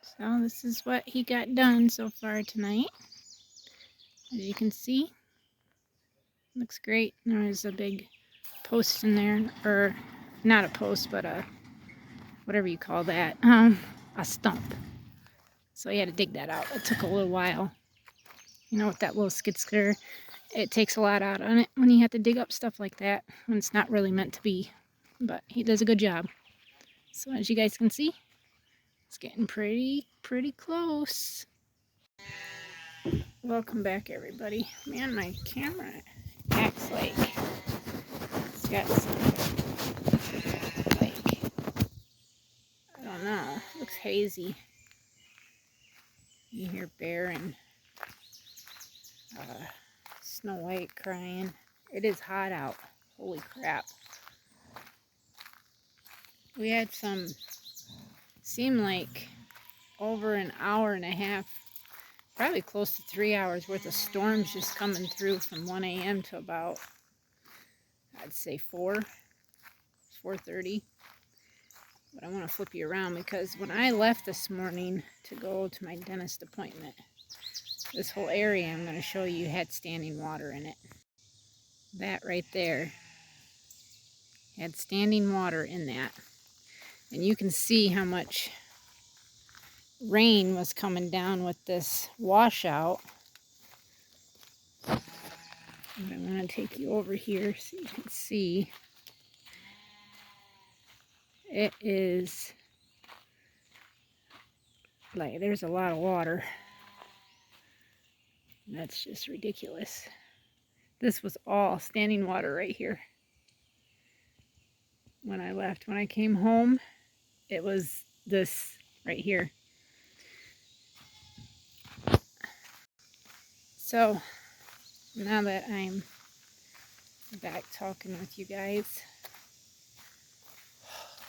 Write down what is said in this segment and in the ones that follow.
So this is what he got done so far tonight. As you can see, looks great. There's a big post in there, or not a post, but a whatever you call that, a stump. So he had to dig that out. It took a little while. You know, with that little skid steer, it takes a lot out on it when you have to dig up stuff like that when it's not really meant to be. But he does a good job. So as you guys can see, it's getting pretty close. Welcome back, everybody. Man, my camera acts like it's got some, like, I don't know, looks hazy. You hear Bear and Snow White crying. It is hot out. Holy crap. We had seemed like over an hour and a half, probably close to 3 hours worth of storms just coming through from 1 a.m. to about, I'd say 4:30. But I want to flip you around because when I left this morning to go to my dentist appointment, this whole area I'm going to show you had standing water in it. That right there had standing water in that. And you can see how much rain was coming down with this washout. And I want to take you over here so you can see. It is like there's a lot of water. That's just ridiculous. This was all standing water right here. When I left, when I came home, it was this right here. So now that I'm back talking with you guys,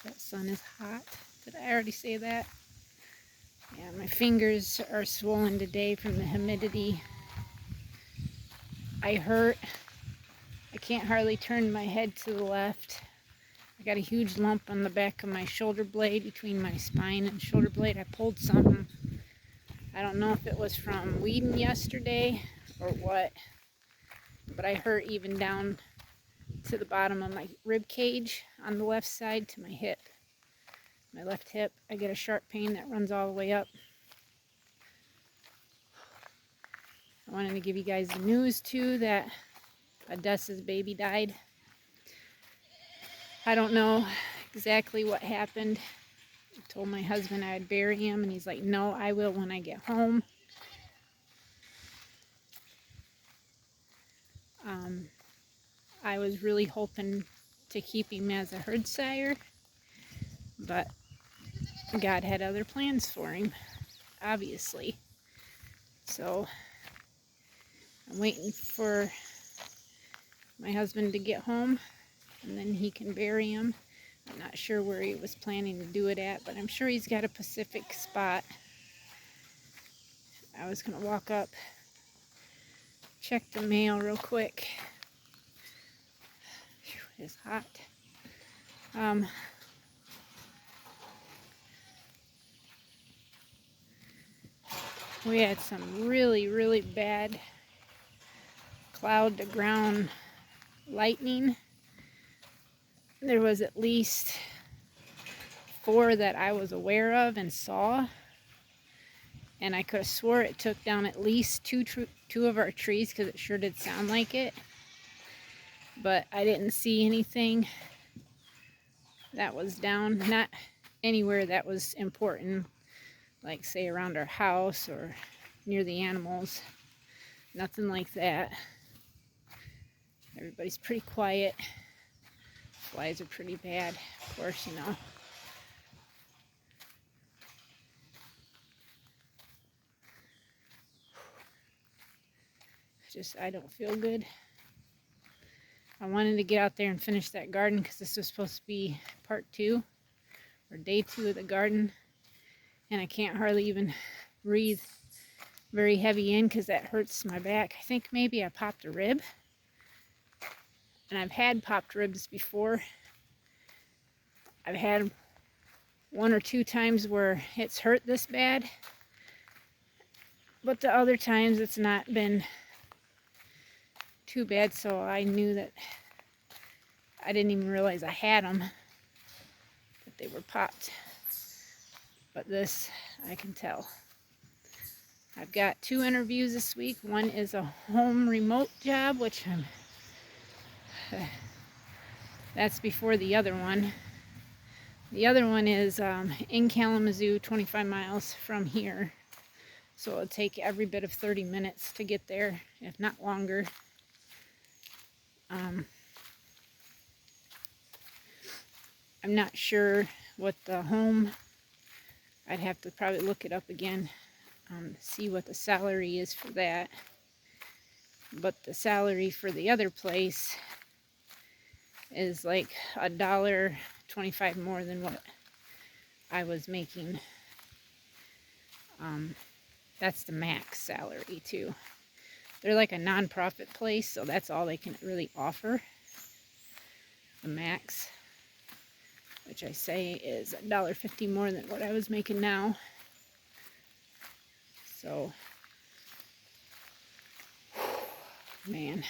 that sun is hot. Did I already say that? Yeah, my fingers are swollen today from the humidity. I hurt. I can't hardly turn my head to the left. I got a huge lump on the back of my shoulder blade, between my spine and shoulder blade. I pulled something. I don't know if it was from weeding yesterday or what, but I hurt even down to the bottom of my rib cage on the left side to my hip. My left hip, I get a sharp pain that runs all the way up. I wanted to give you guys the news too that Odessa's baby died. I don't know exactly what happened. I told my husband I'd bury him, and he's like, no, I will when I get home. I was really hoping to keep him as a herd sire, but God had other plans for him, obviously. So I'm waiting for my husband to get home, and then he can bury him. I'm not sure where he was planning to do it at, but I'm sure he's got a Pacific spot. I was going to walk up, check the mail real quick. Whew, it is hot. We had some really bad cloud to ground lightning. There was at least 4 that I was aware of and saw, and I could have swore it took down at least two of our trees, because it sure did sound like it, but I didn't see anything that was down, not anywhere that was important, like say around our house or near the animals. Nothing like that. Everybody's pretty quiet. Flies are pretty bad, of course, you know. I don't feel good. I wanted to get out there and finish that garden because this was supposed to be part 2 or day 2 of the garden, and I can't hardly even breathe very heavy in because that hurts my back. I think maybe I popped a rib, and I've had popped ribs before. I've had 1 or 2 times where it's hurt this bad, but the other times it's not been too bad, so I knew that I didn't even realize I had them, that they were popped. But this, I can tell. I've got 2 interviews this week. One is a home remote job, which that's before the other one. The other one is in Kalamazoo, 25 miles from here. So it'll take every bit of 30 minutes to get there, if not longer. I'm not sure what the home, I'd have to probably look it up again, see what the salary is for that. But the salary for the other place is like $1.25 more than what I was making. That's the max salary too. They're like a non-profit place, so that's all they can really offer. The max, which I say is $1.50 more than what I was making now. So, man.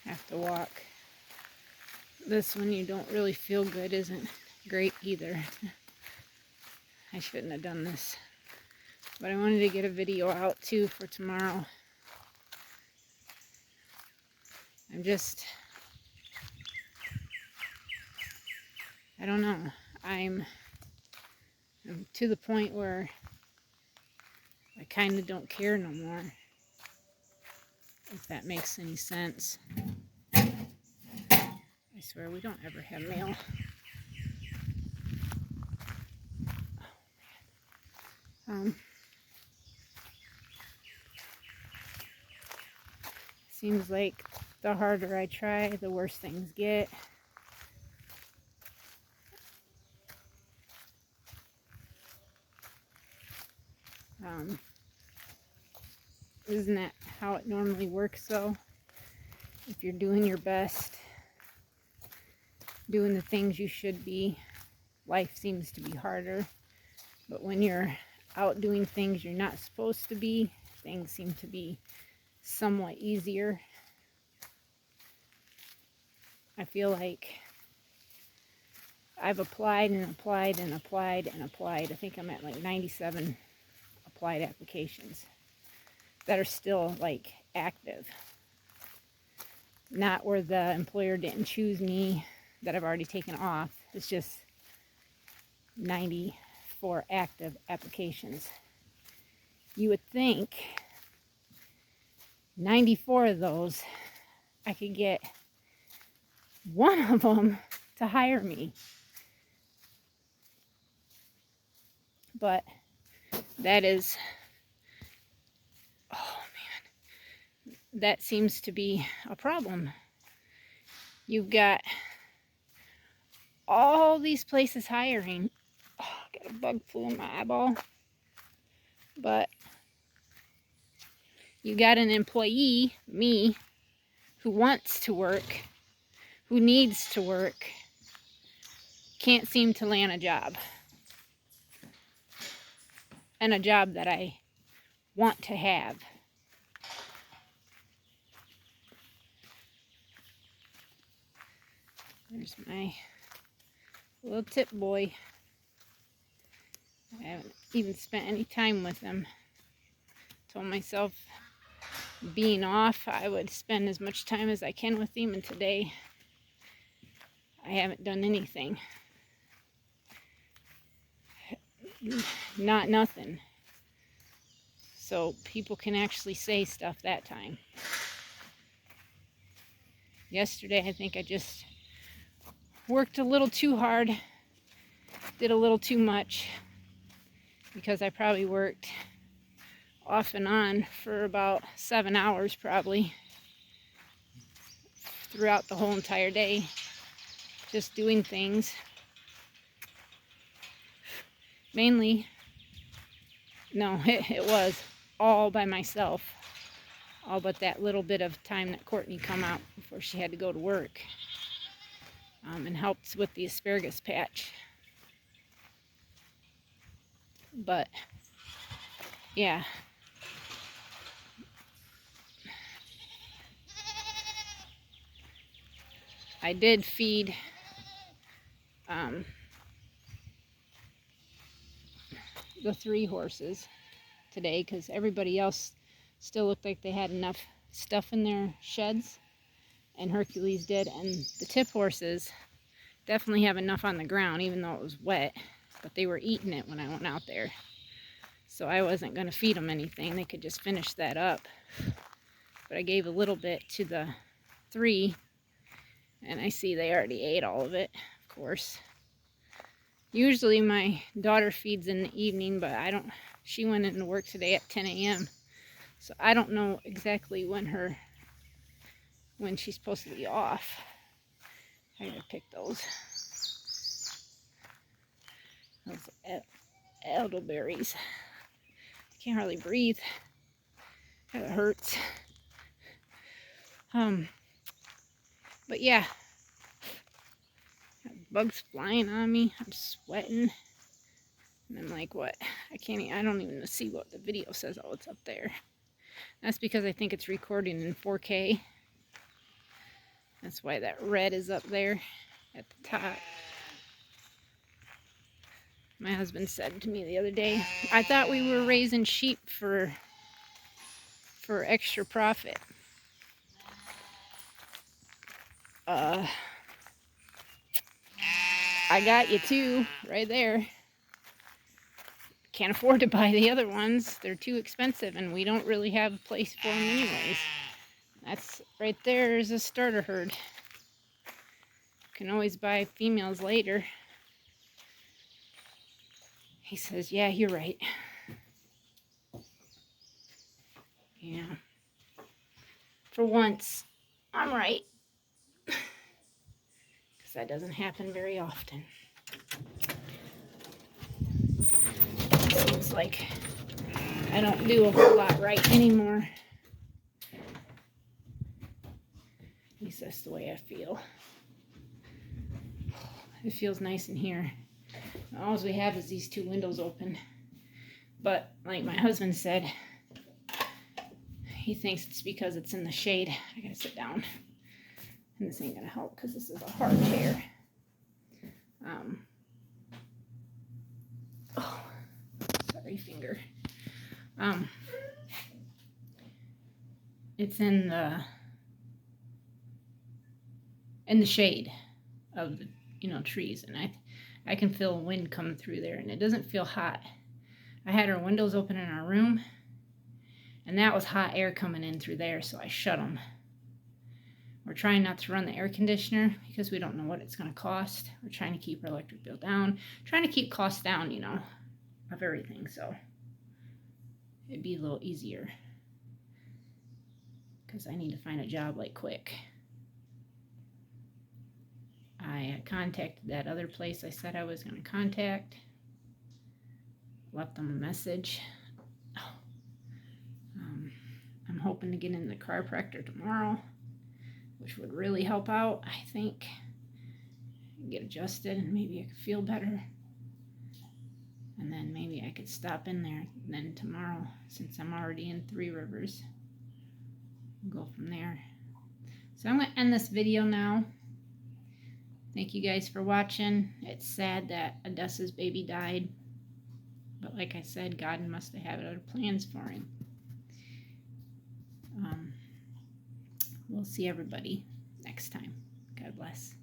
Have to walk. This one you don't really feel good isn't great either. I shouldn't have done this. But I wanted to get a video out too for tomorrow. I don't know. I'm to the point where I kind of don't care no more. If that makes any sense. I swear we don't ever have mail. Seems like the harder I try, the worse things get. Isn't that how it normally works though? If you're doing your best, doing the things you should be, life seems to be harder. But when you're out doing things you're not supposed to be, things seem to be somewhat easier. I feel like I've applied and applied and applied and applied. I think I'm at like 97 applied applications that are still like active. Not where the employer didn't choose me, that I've already taken off. It's just 94 active applications. You would think 94 of those I could get one of them to hire me. But that is, oh man, that seems to be a problem. You've got all these places hiring. Oh, got a bug flew in my eyeball. But you got an employee, me, who wants to work, who needs to work, can't seem to land a job. And a job that I want to have. There's my little tip boy. I haven't even spent any time with him. Told myself being off I would spend as much time as I can with him, and today I haven't done anything. Not nothing. So people can actually say stuff that time. Yesterday I think I just worked a little too hard, did a little too much, because I probably worked off and on for about 7 hours probably throughout the whole entire day, just doing things. Mainly, no, it was all by myself, all but that little bit of time that Courtney come out before she had to go to work. and helped with the asparagus patch. But yeah, I did feed the 3 horses today because everybody else still looked like they had enough stuff in their sheds, and Hercules did. And the tip horses definitely have enough on the ground, even though it was wet, but they were eating it when I went out there. So I wasn't going to feed them anything. They could just finish that up. But I gave a little bit to the 3, and I see they already ate all of it, of course. Usually my daughter feeds in the evening, but she went into work today at 10 a.m. So I don't know exactly when she's supposed to be off. I gotta pick those elderberries. I can't hardly breathe. It hurts. But yeah, bugs flying on me. I'm sweating. And I'm like, what? I don't even see what the video says. Oh, it's up there. That's because I think it's recording in 4K. That's why that red is up there at the top. My husband said to me the other day, I thought we were raising sheep for extra profit. I got you 2 right there. Can't afford to buy the other ones. They're too expensive, and we don't really have a place for them anyways. That's right there is a starter herd. Can always buy females later. He says, yeah, you're right. Yeah. For once, I'm right. Because that doesn't happen very often. Seems like I don't do a whole lot right anymore. At least that's the way I feel. It feels nice in here. All we have is these 2 windows open. But like my husband said, he thinks it's because it's in the shade. I gotta sit down. And this ain't gonna help because this is a hard chair. Oh, sorry, finger. It's in the shade of the trees, and I can feel wind coming through there, and it doesn't feel hot. I had our windows open in our room, and that was hot air coming in through there, so I shut them. We're trying not to run the air conditioner because we don't know what it's going to cost. We're trying to keep our electric bill down, trying to keep costs down, of everything, so it'd be a little easier because I need to find a job like quick. I contacted that other place I said I was going to contact. Left them a message. I'm hoping to get in the chiropractor tomorrow, which would really help out, I think. Get adjusted and maybe I could feel better. And then maybe I could stop in there then tomorrow, since I'm already in 3 Rivers. Go from there. So I'm going to end this video now. Thank you guys for watching. It's sad that Odessa's baby died. But like I said, God must have had other plans for him. We'll see everybody next time. God bless.